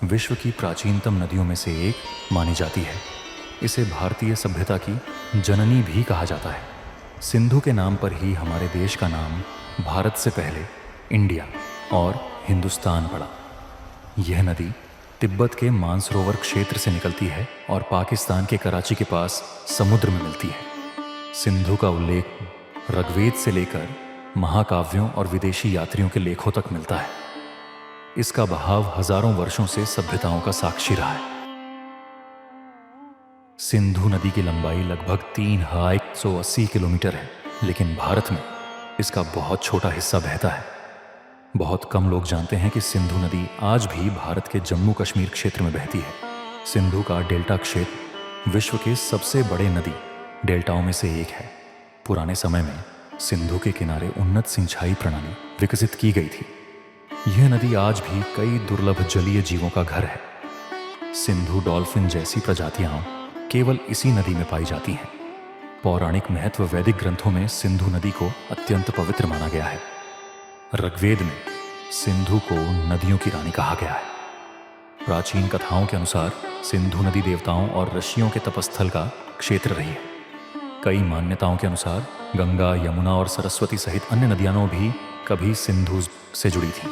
विश्व की प्राचीनतम नदियों में से एक मानी जाती है। इसे भारतीय सभ्यता की जननी भी कहा जाता है। सिंधु के नाम पर ही हमारे देश का नाम भारत से पहले इंडिया और हिंदुस्तान पड़ा। यह नदी तिब्बत के मानसरोवर क्षेत्र से निकलती है और पाकिस्तान के कराची के पास समुद्र में मिलती है। सिंधु का उल्लेख ऋग्वेद से लेकर महाकाव्यों और विदेशी यात्रियों के लेखों तक मिलता है। इसका बहाव हजारों वर्षों से सभ्यताओं का साक्षी रहा है। सिंधु नदी की लंबाई लगभग 3180 किलोमीटर है, लेकिन भारत में इसका बहुत छोटा हिस्सा बहता है। बहुत कम लोग जानते हैं कि सिंधु नदी आज भी भारत के जम्मू कश्मीर क्षेत्र में बहती है। सिंधु का डेल्टा क्षेत्र विश्व के सबसे बड़े नदी डेल्टाओं में से एक है। पुराने समय में सिंधु के किनारे उन्नत सिंचाई प्रणाली विकसित की गई थी। यह नदी आज भी कई दुर्लभ जलीय जीवों का घर है। सिंधु डॉल्फिन जैसी प्रजातियां केवल इसी नदी में पाई जाती हैं। पौराणिक महत्व वैदिक ग्रंथों में सिंधु नदी को अत्यंत पवित्र माना गया है। ऋग्वेद में सिंधु को नदियों की रानी कहा गया है। प्राचीन कथाओं के अनुसार सिंधु नदी देवताओं और ऋषियों के तपस्थल का क्षेत्र रही है। कई मान्यताओं के अनुसार गंगा, यमुना और सरस्वती सहित अन्य नदियां भी कभी सिंधु से जुड़ी थीं।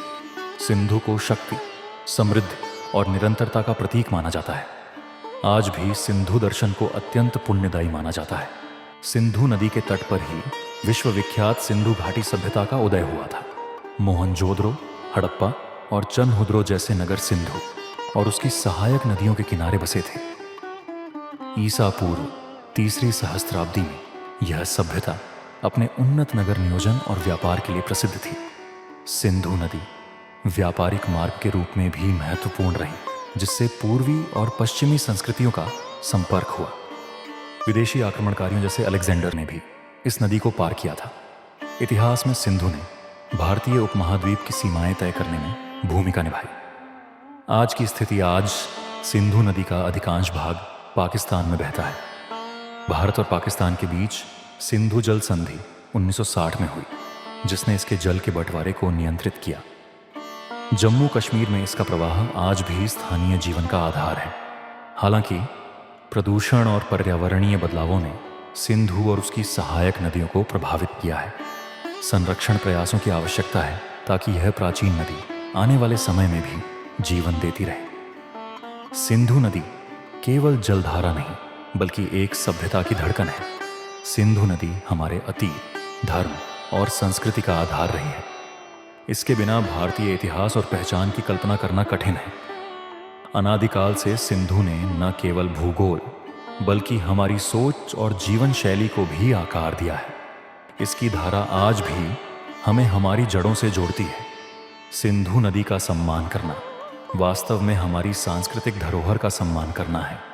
सिंधु को शक्ति, समृद्धि और निरंतरता का प्रतीक माना जाता है। आज भी सिंधु दर्शन को अत्यंत पुण्यदायी माना जाता है। सिंधु नदी के तट पर ही विश्व विख्यात सिंधु घाटी सभ्यता का उदय हुआ था। मोहनजोदड़ो, हड़प्पा और चनहुद्रो जैसे नगर सिंधु और उसकी सहायक नदियों के किनारे बसे थे। ईसा पूर्व 3री सहस्त्राब्दी में यह सभ्यता अपने उन्नत नगर नियोजन और व्यापार के लिए प्रसिद्ध थी। सिंधु नदी व्यापारिक मार्ग के रूप में भी महत्वपूर्ण रही, जिससे पूर्वी और पश्चिमी संस्कृतियों का संपर्क हुआ। विदेशी आक्रमणकारियों जैसे अलेक्जेंडर ने भी इस नदी को पार किया था। इतिहास में सिंधु ने भारतीय उपमहाद्वीप की सीमाएं तय करने में भूमिका निभाई। आज की स्थिति आज सिंधु नदी का अधिकांश भाग पाकिस्तान में बहता है। भारत और पाकिस्तान के बीच सिंधु जल संधि 1960 में हुई, जिसने इसके जल के बंटवारे को नियंत्रित किया। जम्मू कश्मीर में इसका प्रवाह आज भी स्थानीय जीवन का आधार है। हालांकि प्रदूषण और पर्यावरणीय बदलावों ने सिंधु और उसकी सहायक नदियों को प्रभावित किया है। संरक्षण प्रयासों की आवश्यकता है ताकि यह प्राचीन नदी आने वाले समय में भी जीवन देती रहे। सिंधु नदी केवल जलधारा नहीं, बल्कि एक सभ्यता की धड़कन है। सिंधु नदी हमारे अतीत, धर्म और संस्कृति का आधार रही है। इसके बिना भारतीय इतिहास और पहचान की कल्पना करना कठिन है। अनादिकाल से सिंधु ने न केवल भूगोल बल्कि हमारी सोच और जीवन शैली को भी आकार दिया है। इसकी धारा आज भी हमें हमारी जड़ों से जोड़ती है। सिंधु नदी का सम्मान करना वास्तव में हमारी सांस्कृतिक धरोहर का सम्मान करना है।